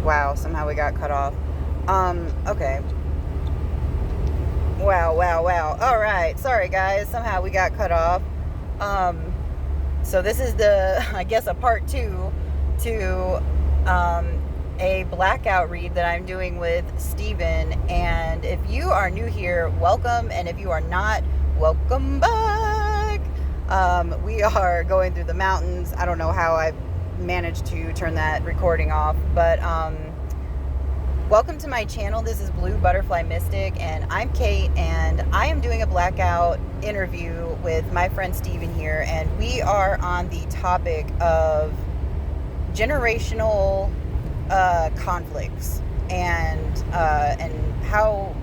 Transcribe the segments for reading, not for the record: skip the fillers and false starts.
Wow, somehow we got cut off. Okay. Wow. All right. Sorry, guys. Somehow we got cut off. So this is I guess, a part 2 to a blackout read that I'm doing with Steven. And if you are new here, welcome. And if you are not, welcome back. We are going through the mountains. I don't know how I managed to turn that recording off, but welcome to my channel. This is Blue Butterfly Mystic, and I'm Kate, and I am doing a blackout interview with my friend Steven here, and we are on the topic of generational conflicts and how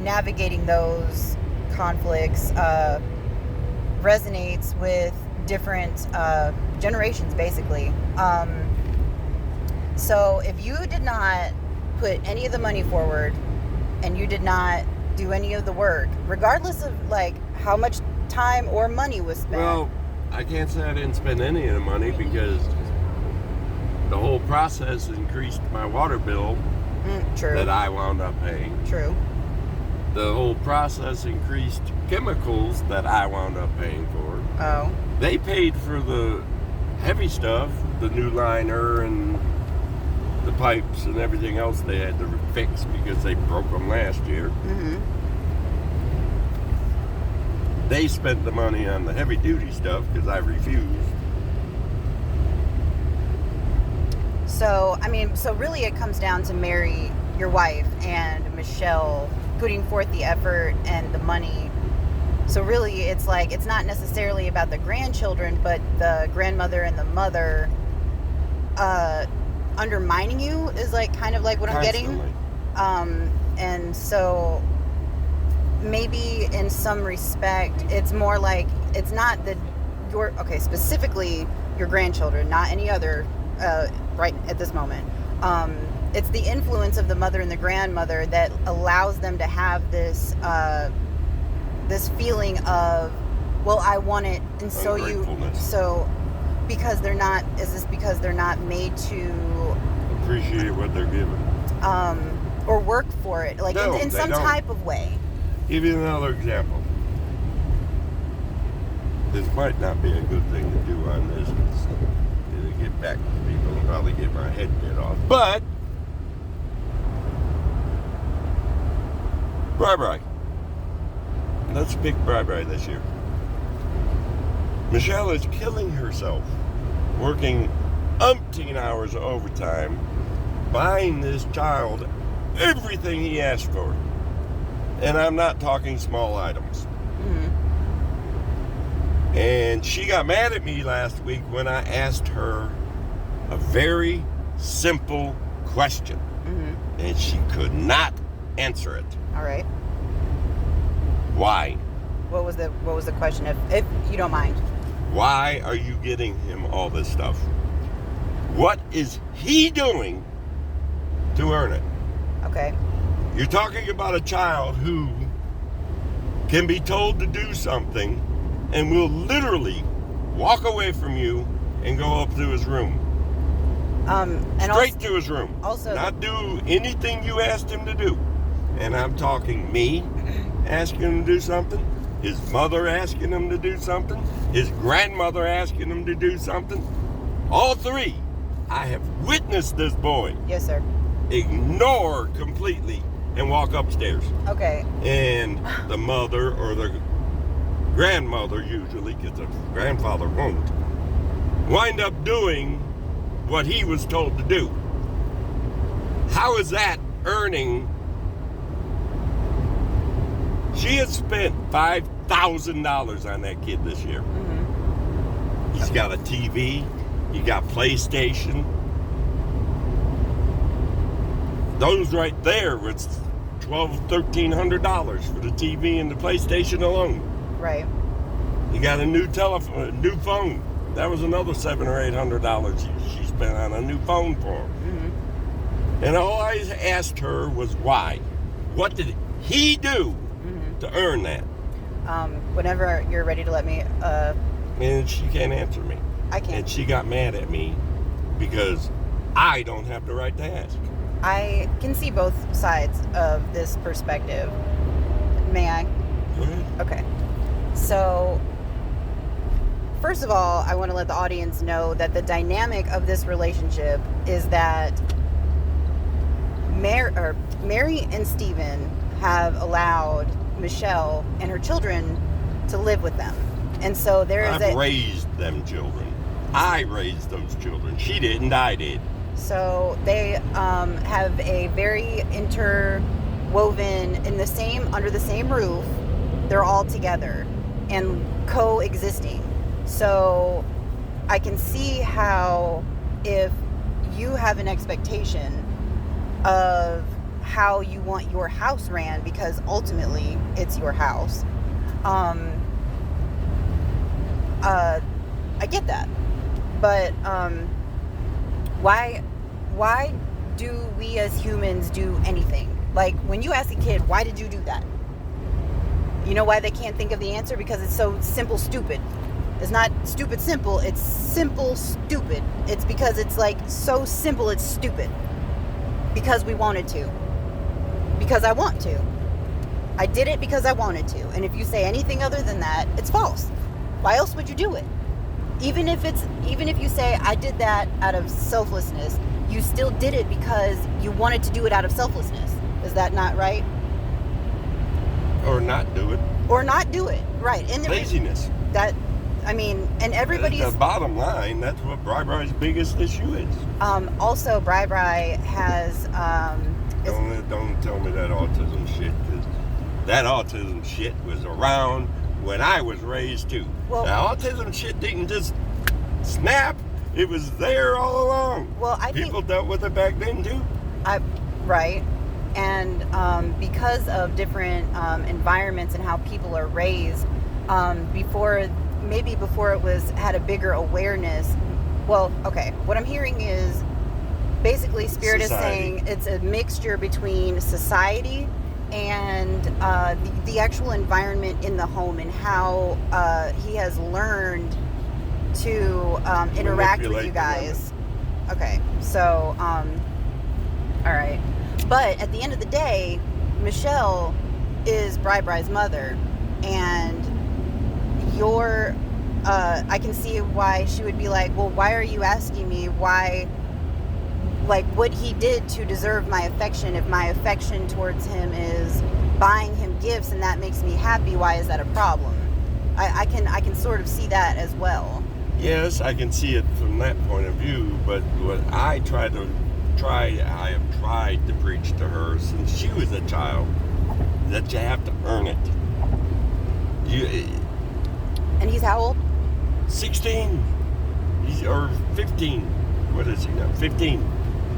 navigating those conflicts resonates with different generations, basically. So if you did not put any of the money forward and you did not do any of the work, regardless of like how much time or money was spent. Well, I can't say I didn't spend any of the money because the whole process increased my water bill True. that I wound up paying. True. The whole process increased chemicals that I wound up paying for. Oh. They paid for the heavy stuff, the new liner and the pipes and everything else they had to fix because they broke them last year. Mm-hmm. They spent the money on the heavy duty stuff because I refused. So, I mean, so really it comes down to Mary, your wife, and Michelle putting forth the effort and the money. So really it's like, it's not necessarily about the grandchildren, but the grandmother and the mother undermining you is like kind of like what Constantly. I'm getting. And so maybe in some respect it's more like, it's not that specifically your grandchildren, not any other right at this moment. It's the influence of the mother and the grandmother that allows them to have this this feeling of, well, I want it, and because they're not made to appreciate what they're given, or work for it, like in some type of way. Give you another example. This might not be a good thing to do on this. It'll get back to people and probably get my head bit off. But Bri. Let's pick Bri this year. Michelle is killing herself, working umpteen hours of overtime, buying this child everything he asked for. And I'm not talking small items. Mm-hmm. And she got mad at me last week when I asked her a very simple question. Mm-hmm. And she could not answer it. All right. Why? What was the question, if you don't mind? Why are you getting him all this stuff? What is he doing to earn it? Okay. You're talking about a child who can be told to do something and will literally walk away from you and go up to his room. Straight to his room. Also, not do anything you asked him to do. And I'm talking me asking him to do something, his mother asking him to do something, his grandmother asking him to do something. All three. I have witnessed this boy. Yes, sir. Ignore completely and walk upstairs. Okay. And the mother or the grandmother usually, because the grandfather won't, wind up doing what he was told to do. How is that earning? She has spent $5,000 on that kid this year. Mm-hmm. He's got a TV. He got PlayStation. Those right there was $1,200-$1,300 for the TV and the PlayStation alone. Right. He got a new telephone, a new phone. That was another $700 or $800 she spent on a new phone for him. Mm-hmm. And all I asked her was why. What did he do to earn that? Whenever you're ready to let me. And she can't answer me. I can't. And she got mad at me because I don't have the right to ask. I can see both sides of this perspective. May I? Go ahead. Okay. So, first of all, I want to let the audience know that the dynamic of this relationship is that Mary and Stephen have allowed Michelle and her children to live with them. And so there is I've raised them children. I raised those children. She didn't, I did. So they have a very interwoven under the same roof. They're all together and coexisting. So I can see how if you have an expectation of how you want your house ran, because ultimately it's your house, I get that. But why do we as humans do anything? Like when you ask a kid, why did you do that? You know why they can't think of the answer? Because it's so simple, stupid. It's not stupid, simple. It's simple, stupid. It's because it's like so simple, it's stupid. Because we wanted to. Because I want to. I did it because I wanted to. And if you say anything other than that, it's false. Why else would you do it? Even if you say I did that out of selflessness, you still did it because you wanted to do it out of selflessness. Is that not right? Or not do it. Or not do it, right? And laziness. And everybody's... The bottom line, that's what Bri Bri's biggest issue is. Also, Bri has... Don't tell me that autism shit, because that autism shit was around when I was raised too. Well, now, autism shit didn't just snap. It was there all along. Well, People dealt with it back then too. Right. And because of different environments and how people are raised, before it had a bigger awareness. Well, okay. What I'm hearing is basically Spirit Society. is saying it's a mixture between society and the actual environment in the home and how he has learned to interact with you guys. Okay, so all right, but at the end of the day, Michelle is Bri's mother, and I can see why she would be like, well, why are you asking me why, like, what he did to deserve my affection? If my affection towards him is buying him gifts and that makes me happy, why is that a problem? I can sort of see that as well. Yes, I can see it from that point of view, but what I have tried to preach to her since she was a child, that you have to earn it. And he's how old? 16. Or 15. What is he now? 15.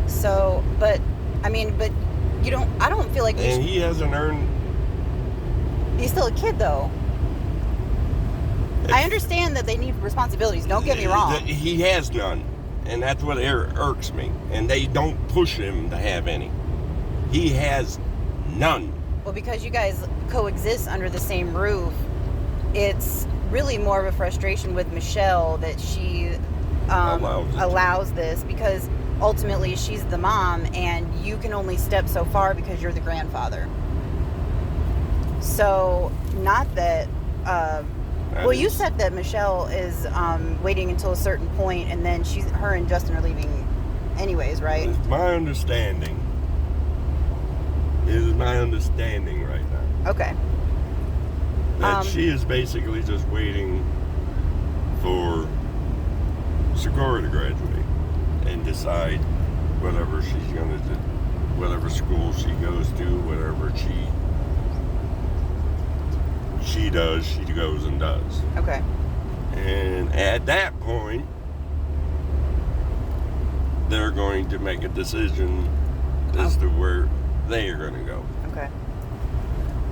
So, but you don't, I don't feel like he hasn't earned... He's still a kid, though. I understand that they need responsibilities, don't get me wrong. He has none, and that's what irks me. And they don't push him to have any. He has none. Well, because you guys coexist under the same roof, it's really more of a frustration with Michelle that she allows this, because ultimately she's the mom and you can only step so far because you're the grandfather. So, not that... you said that Michelle is waiting until a certain point, and then her and Justin are leaving anyways, right? It's my understanding. It is my understanding right now. Okay. That she is basically just waiting for Sakura to graduate and decide whatever she's going to do, whatever school she goes to, whatever she does, she goes and does. Okay. And at that point, they're going to make a decision as to where they are going to go. Okay.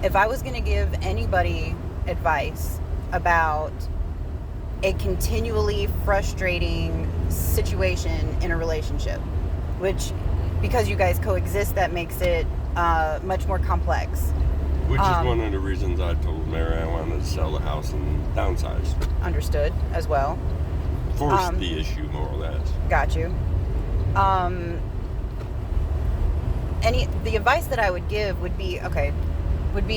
If I was going to give anybody advice about a continually frustrating situation in a relationship, which, because you guys coexist, that makes it much more complex. Which is one of the reasons I told Mary I wanted to sell the house and downsize. Understood, as well. Force the issue, more or less. Got you. the advice that I would give would be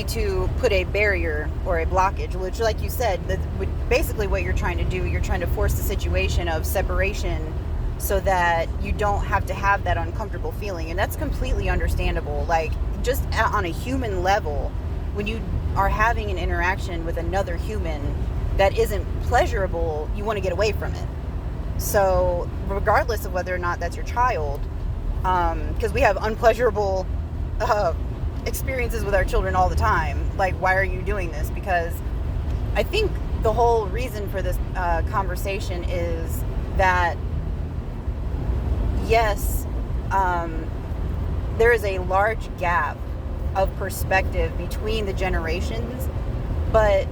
to put a barrier or a blockage, which, like you said, that would basically what you're trying to do. You're trying to force the situation of separation so that you don't have to have that uncomfortable feeling, and that's completely understandable. Like, just on a human level, when you are having an interaction with another human that isn't pleasurable, you want to get away from it. So regardless of whether or not that's your child, because we have unpleasurable experiences with our children all the time. Like, why are you doing this? Because I think the whole reason for this conversation is that, yes, there is a large gap of perspective between the generations, but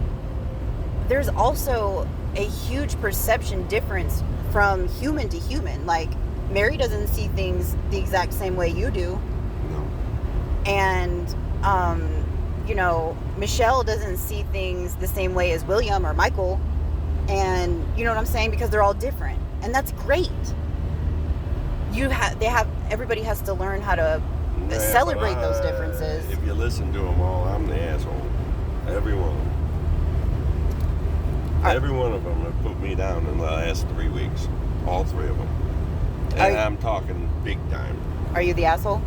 there's also a huge perception difference from human to human. Like, Mary doesn't see things the exact same way you do. No. And, Michelle doesn't see things the same way as William or Michael. And you know what I'm saying? Because they're all different. And that's great. Everybody has to learn how to celebrate those differences. If you listen to them all, I'm the asshole. Every one of them. Every one of them have put me down in the last 3 weeks. All 3 of them. And I'm talking big time. Are you the asshole?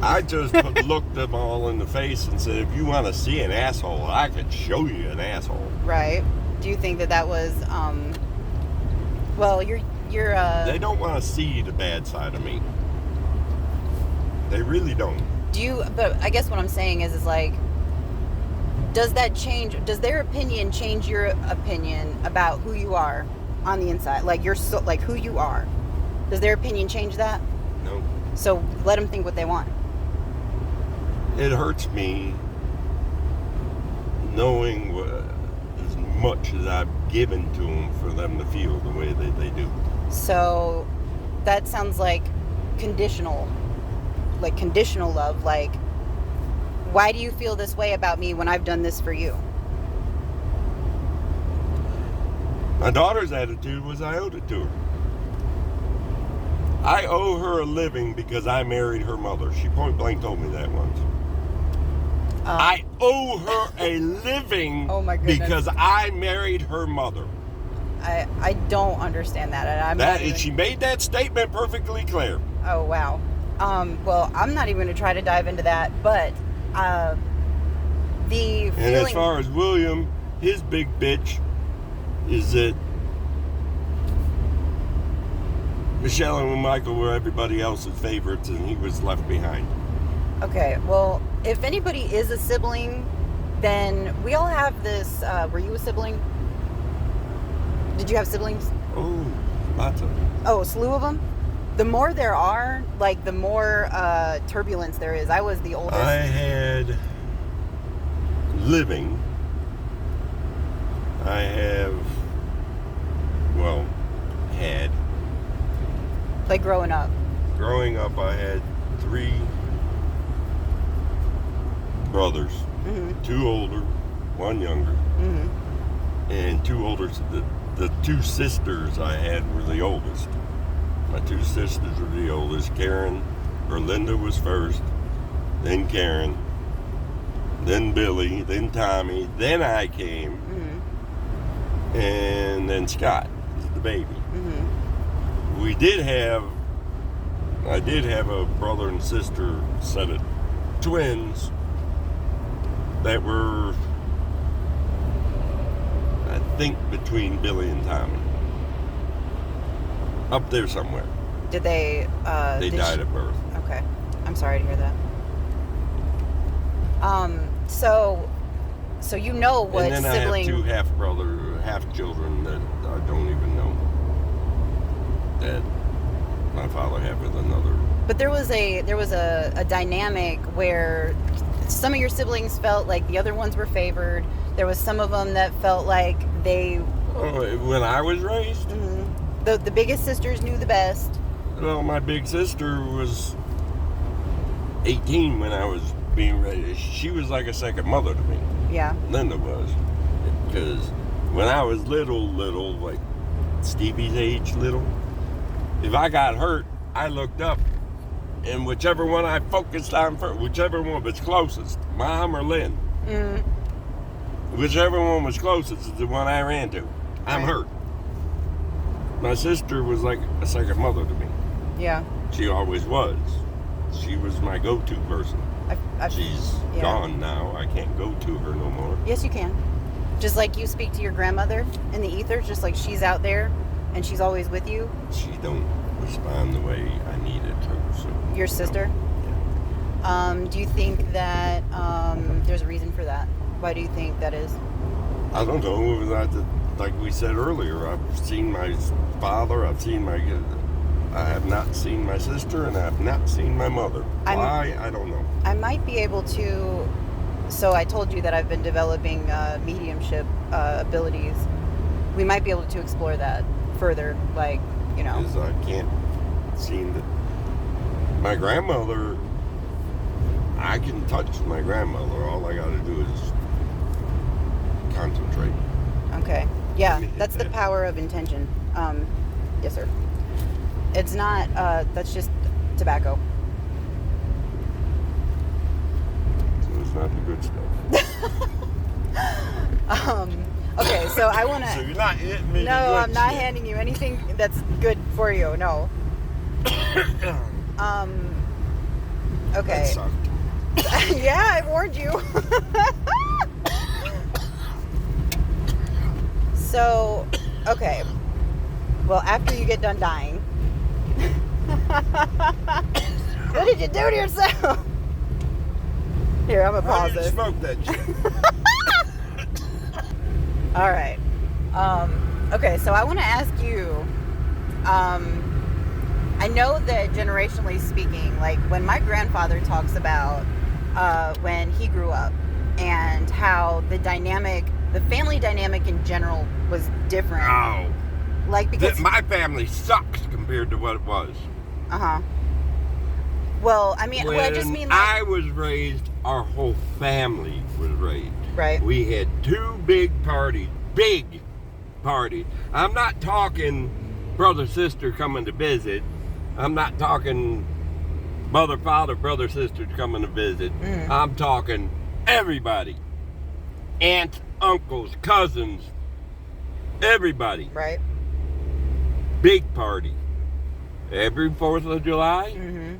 I just looked them all in the face and said, if you want to see an asshole, I could show you an asshole. Right. Do you think that was, well, you're They don't want to see the bad side of me. They really don't. But I guess what I'm saying is like, does their opinion change your opinion about who you are on the inside? Like, like who you are. Does their opinion change that? No. So let them think what they want. It hurts me knowing as much as I've given to them for them to feel the way that they do. So that sounds like conditional love. Like, why do you feel this way about me when I've done this for you? My daughter's attitude was I owed it to her. I owe her a living because I married her mother. She point blank told me that once. I owe her a living oh my goodness. Because I married her mother. I don't understand that. And she made that statement perfectly clear. Oh, wow. Well, I'm not even going to try to dive into that, but the feeling... And as far as William, his big bitch is that Michelle and Michael were everybody else's favorites and he was left behind. Okay, well, if anybody is a sibling, then we all have this... were you a sibling? Did you have siblings? Oh, lots of them. Oh, a slew of them? The more there are, like, the more turbulence there is. I was the oldest. I had living. Had. Like growing up. Growing up, I had 3 brothers. Mm-hmm. 2 older, 1 younger. Mm-hmm. And 2 older. The 2 sisters I had were the oldest. My 2 sisters were the oldest. Linda was first, then Karen, then Billy, then Tommy, then I came, mm-hmm. and then Scott is the baby. Mm-hmm. I did have a brother and sister set of twins that were, I think, between Billy and Tommy. Up there somewhere. Did they... they died at birth. Okay. I'm sorry to hear that. So you know what sibling... And then sibling... I have 2 half-children that I don't even know that my father had with another. But there was a dynamic where some of your siblings felt like the other ones were favored. There was some of them that felt like they... when I was raised? Mm-hmm. The biggest sisters knew the best. Well, my big sister was 18 when I was being raised. She was like a second mother to me. Yeah. Linda was. Because when I was little, like Stevie's age little, if I got hurt, I looked up, and whichever one I focused on first, whichever one was closest, Mom or Lynn, whichever one was closest is the one I ran to. I'm Right. hurt. My sister was like a second mother to me. Yeah. She always was. She was my go-to person. She's yeah. gone now. I can't go to her no more. Yes, you can. Just like you speak to your grandmother in the ether, just like she's out there and she's always with you. She don't respond the way I needed to. So Your sister? Do you think that there's a reason for that? Why do you think that is? I don't know. Like we said earlier, I've seen my father. I have not seen my sister, and I have not seen my mother. Why? I don't know. I might be able to. So I told you that I've been developing mediumship abilities. We might be able to explore that further, like, you know. Because I can't seem to. My grandmother, I can touch my grandmother. All I got to do is concentrate. Okay. Yeah, Let me hit that's the that. power of intention. Yes, sir. It's not. That's just tobacco. So it's not the good stuff. Okay, so I want So to. you're not hitting me. No, the good I'm not shit. handing you anything that's good for you. No. That Okay. sucked. Yeah, I warned you. So, okay. Well, after you get done dying, what did you do to yourself? Here, I'm gonna How pause did you this. smoke that shit? All right. Okay, so I want to ask you. I know that generationally speaking, like when my grandfather talks about when he grew up and how the family dynamic in general was different. Oh. Like because My family sucks compared to what it was. Well, I mean, I just When mean like, I was raised, our whole family was raised. right. We had two big parties. I'm not talking brother, sister coming to visit. I'm not talking mother, father, brother, sister coming to visit. I'm talking everybody. Aunts, uncles, cousins, everybody. Right. Big party. Every 4th of July Mm-hmm.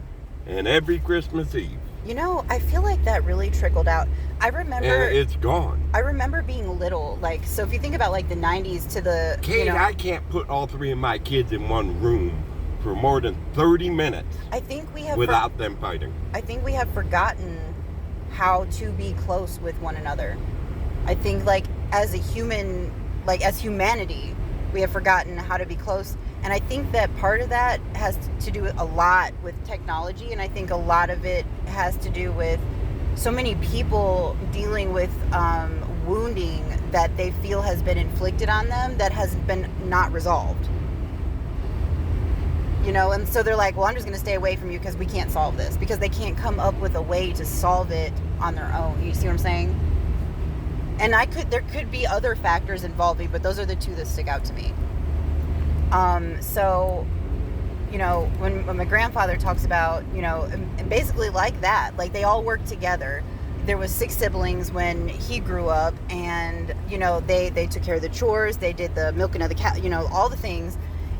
and every Christmas Eve. You know, I feel like that really trickled out. I remember. And it's gone. I remember being little, like, so if you think about like the 90s to the, Kate, you know, I can't put all three of my kids in one room for more than 30 minutes I think we have without them fighting. I think we have forgotten how to be close with one another. I think like as a human, like as humanity, we have forgotten how to be close. And I think that part of that has to do a lot with technology, and I think a lot of it has to do with so many people dealing with wounding that they feel has been inflicted on them that has been not resolved. You know, and so they're like, well, I'm just going to stay away from you because we can't solve this, because they can't come up with a way to solve it on their own. You see what I'm saying? And there could be other factors involving, but those are the two that stick out to me. So, you know, when my grandfather talks about, you know, and basically like that, like they all worked together. There was 6 siblings when he grew up, and, you know, they took care of the chores, they did the milking of the cow, you know, all the things.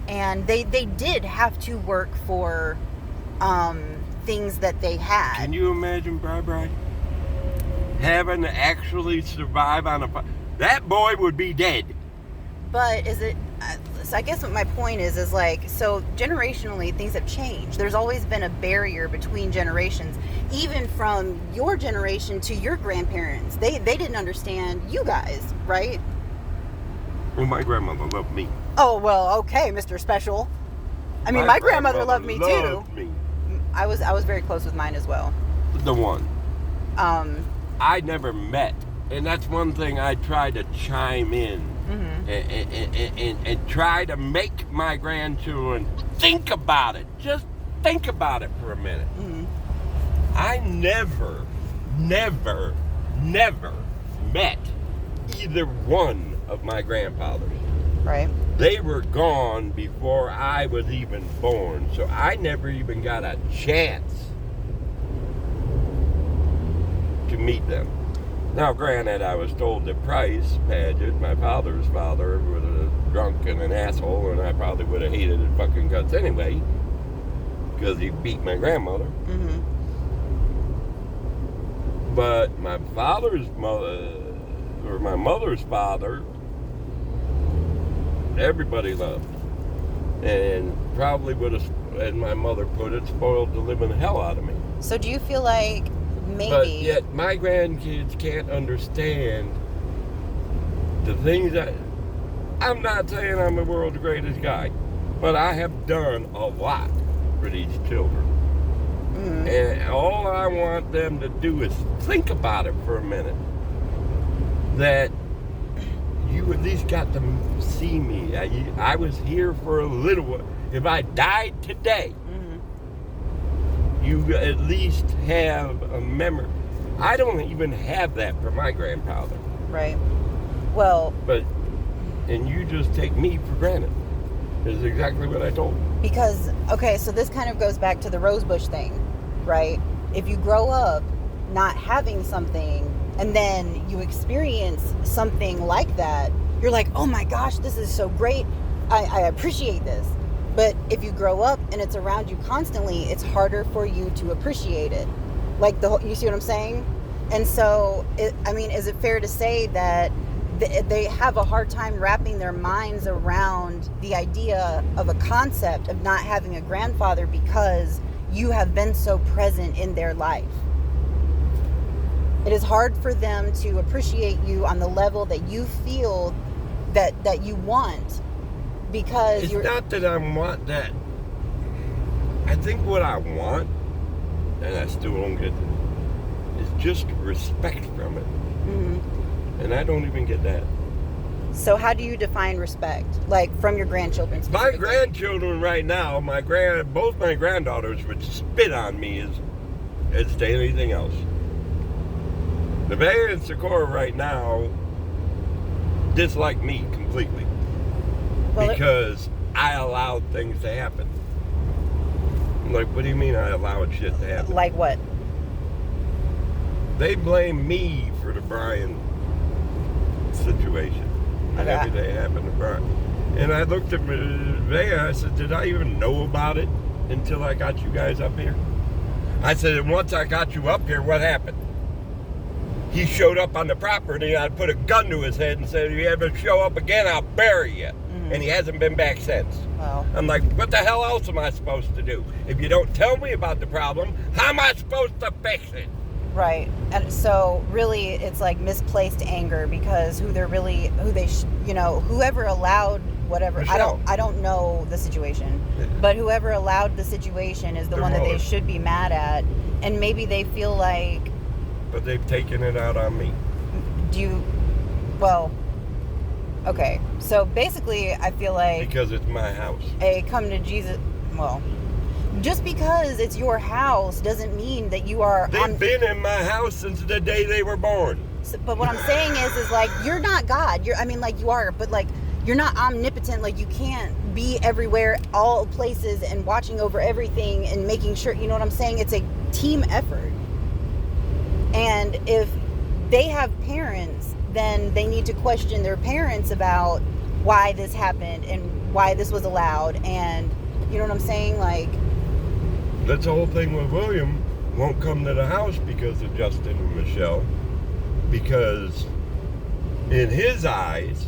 And they did have to work for things that they had. Can you imagine, Bri? Having to actually survive on a... That boy would be dead. But is it... So I guess what my point is like, so generationally, things have changed. There's always been a barrier between generations. Even from your generation to your grandparents. They didn't understand you guys, right? Well, my grandmother loved me. Oh, well, okay, Mr. Special. I mean, my grandmother loved me too. loved me. I was very close with mine as well. The one. I never met. And that's one thing I try to chime in and try to make my grandchildren think about it. Just think about it for a minute. I never met either one of my grandfathers. Right. They were gone before I was even born, so I never even got a chance to meet them. Now, granted, I was told that Price Paget, my father's father, was a drunk and an asshole, and I probably would have hated his fucking guts anyway, because he beat my grandmother. Mm-hmm. But my father's mother, or my mother's father, everybody loved. And probably would have, as my mother put it, spoiled the living hell out of me. So do you feel like maybe... But yet my grandkids can't understand the things that... I'm not saying I'm the world's greatest guy, but I have done a lot for these children. Mm-hmm. And all I want them to do is think about it for a minute. That you at least got to see me. I was here for a little while. If I died today, you at least have a memory. I don't even have that for my grandfather. Right. Well... And you just take me for granted. Is exactly what I told him. Because, okay, so this kind of goes back to the Rosebush thing, right? If you grow up not having something and then you experience something like that, you're like, oh my gosh, this is so great. I appreciate this. But if you grow up and it's around you constantly, it's harder for you to appreciate it. Like, you see what I'm saying? And so, is it fair to say that they have a hard time wrapping their minds around the idea of a concept of not having a grandfather because you have been so present in their life? It is hard for them to appreciate you on the level that you feel that you want, because it's not that I want that. I think what I want, and I still don't get it, is just respect from it. Mm-hmm. And I don't even get that. So how do you define respect? Like, from your grandchildren? My grandchildren right now, both my granddaughters would spit on me as to anything else. Nevaeh and Socorro right now dislike me completely. Because I allowed things to happen. I'm like, what do you mean I allowed shit to happen? Like what? They blame me for the Brian situation. And everything happened to Brian. And I looked at Nevaeh, I said, did I even know about it until I got you guys up here? I said, and once I got you up here, what happened? He showed up on the property, and I put a gun to his head and said, if you ever show up again, I'll bury you. Mm-hmm. And he hasn't been back since. Wow. I'm like, what the hell else am I supposed to do? If you don't tell me about the problem, how am I supposed to fix it? Right. And so really it's like misplaced anger, because whoever allowed whatever, Michelle. I don't know the situation, but whoever allowed the situation is the one that they should be mad at. And maybe they feel like... But they've taken it out on me. Okay. So basically I feel like... Because it's my house. A come to Jesus... Well... Just because it's your house doesn't mean that you are... They've been in my house since the day they were born. So, but what I'm saying is like, you're not God. You are, but like, you're not omnipotent. Like, you can't be everywhere, all places, and watching over everything and making sure, you know what I'm saying? It's a team effort. And if they have parents, then they need to question their parents about why this happened and why this was allowed. And you know what I'm saying? Like... That's the whole thing with William. Won't come to the house because of Justin and Michelle. Because in his eyes,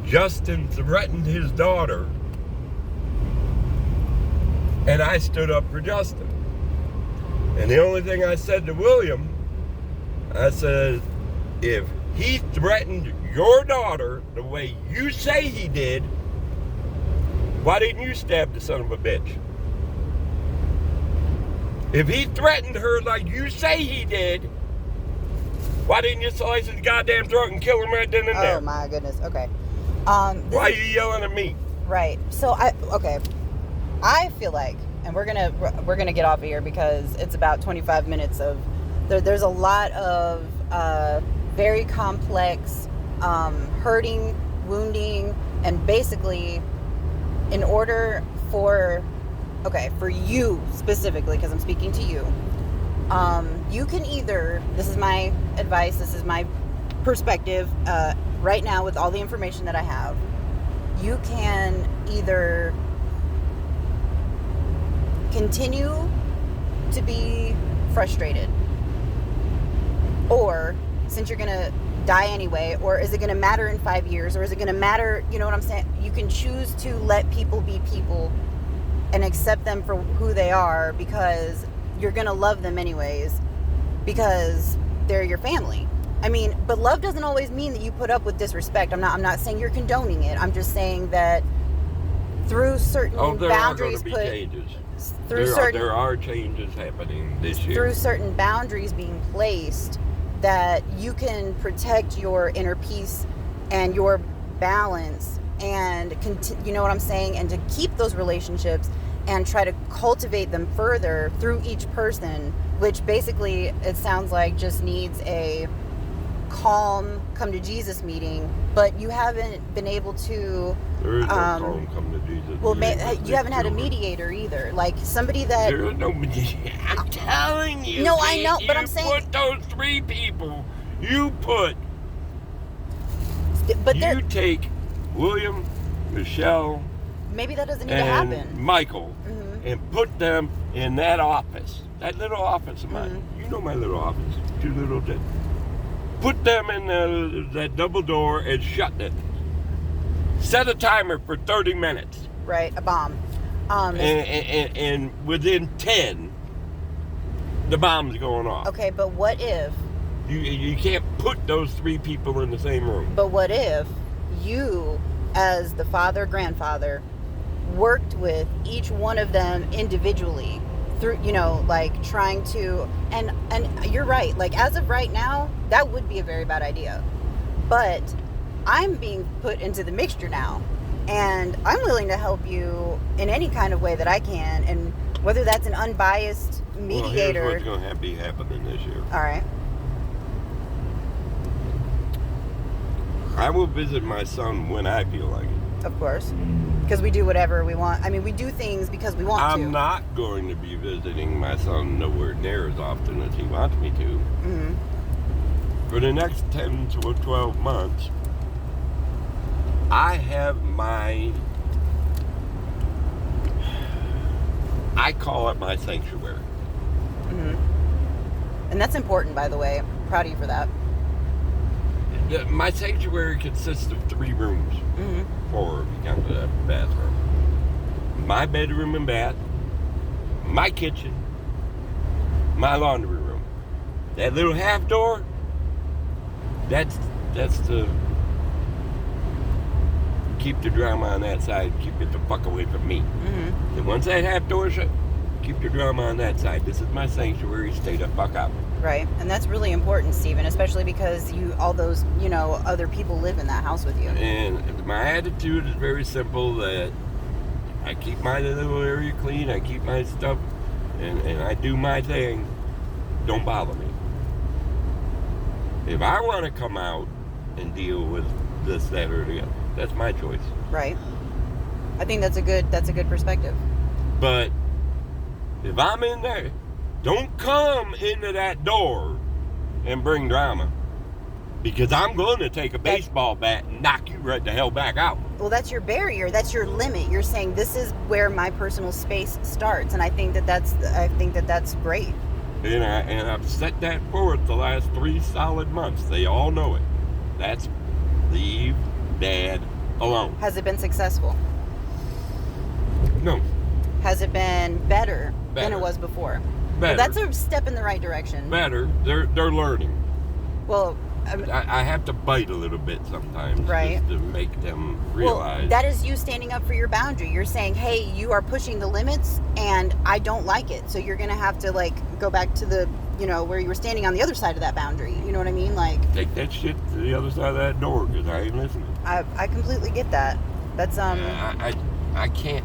Justin threatened his daughter, and I stood up for Justin. And the only thing I said to William, I said, if he threatened your daughter the way you say he did, why didn't you stab the son of a bitch? If he threatened her like you say he did, why didn't you slice his goddamn throat and kill him right then and there? Oh my goodness. Okay. Why are you yelling at me? Right. So I feel like, and we're gonna get off of here because it's about 25 minutes of there's a lot of very complex hurting, wounding, And basically, in order for you specifically, because I'm speaking to you, you can either, this is my advice, this is my perspective, right now with all the information that I have, you can either continue to be frustrated, or since you're gonna die anyway, or is it gonna matter in 5 years, or is it gonna matter, you know what I'm saying? You can choose to let people be people and accept them for who they are, because you're gonna love them anyways, because they're your family. I mean, but love doesn't always mean that you put up with disrespect. I'm not saying you're condoning it. I'm just saying that through certain boundaries there are going to be changes. There are changes happening this year. Through certain boundaries being placed, that you can protect your inner peace and your balance, and you know what I'm saying, and to keep those relationships and try to cultivate them further through each person, which basically it sounds like just needs a calm come to Jesus meeting, but you haven't been able to. There is no calm come to Jesus. Well, you haven't had a mediator either, like somebody that. There is no mediator. I'm telling you. No, I know, but I'm saying. You put those 3 people. You put. But you take William, Michelle. Maybe that doesn't need to happen. Michael, and put them in that office, that little office of mine. You know my little office, 2 little. Put them in that double door and shut it. Set a timer for 30 minutes. Right, a bomb. And within 10, the bomb's going off. Okay, but what if... You can't put those 3 people in the same room. But what if you, as the father, grandfather, worked with each one of them individually through, you know, like trying to, and you're right, like as of right now, that would be a very bad idea. But I'm being put into the mixture now, and I'm willing to help you in any kind of way that I can, and whether that's an unbiased mediator. Well, here's what's going to be happening this year. All right. I will visit my son when I feel like it. Of course. Because we do whatever we want. I mean, we do things because we want to. I'm not going to be visiting my son nowhere near as often as he wants me to. Mm-hmm. For the next 10 to 12 months, I have I call it my sanctuary. Mm-hmm. And that's important, by the way. I'm proud of you for that. Yeah, my sanctuary consists of 3 rooms. Mm-hmm. 4 if you count the bathroom. My bedroom and bath, my kitchen, my laundry room. That little half door, that's the keep the drama on that side, keep it the fuck away from me. Mm-hmm. And once that half door shut, keep your drama on that side. This is my sanctuary, stay the fuck out. Right, and that's really important, Stephen, especially because all those, you know, other people live in that house with you. And my attitude is very simple, that I keep my little area clean, I keep my stuff, and I do my thing. Don't bother me. If I want to come out and deal with this, that, or the other, that's my choice. Right. I think that's a good perspective. But if I'm in there, don't come into that door and bring drama, because I'm going to take a baseball bat and knock you right the hell back out. Well, that's your barrier. That's your limit. You're saying this is where my personal space starts, and I think that's great. And I've set that forth the last 3 solid months. They all know it. That's leave Dad alone. Has it been successful? No. Has it been better than it was before? Better. Well, that's a step in the right direction. Better. They're learning. Well, I have to bite a little bit sometimes, right, just to make them realize. Well, that is you standing up for your boundary. You're saying, hey, you are pushing the limits and I don't like it. So you're going to have to go back to the, you know, where you were standing on the other side of that boundary. You know what I mean? Take that shit to the other side of that door, because I ain't listening. I completely get that. That's, I can't.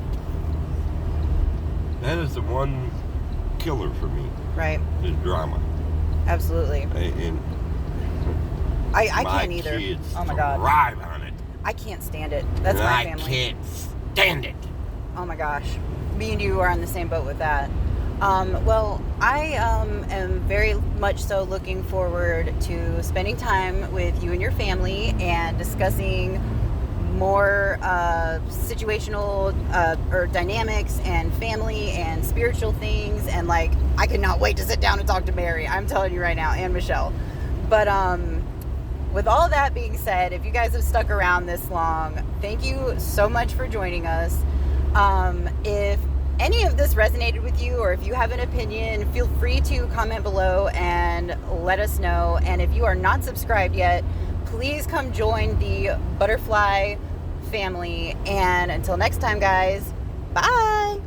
That is the one killer for me. Right. Is drama. Absolutely. And I can't either. Kids oh my God. thrive on it. I can't stand it. That's my I family. can't stand it. Oh my gosh. Me and you are on the same boat with that. Well, I am very much so looking forward to spending time with you and your family and discussing more situational or dynamics and family and spiritual things. And like, I cannot wait to sit down and talk to Mary. I'm telling you right now, and Michelle. But with all that being said, if you guys have stuck around this long, thank you so much for joining us. If any of this resonated with you, or if you have an opinion, feel free to comment below and let us know. And if you are not subscribed yet, please come join the Butterfly family. And until next time, guys, bye.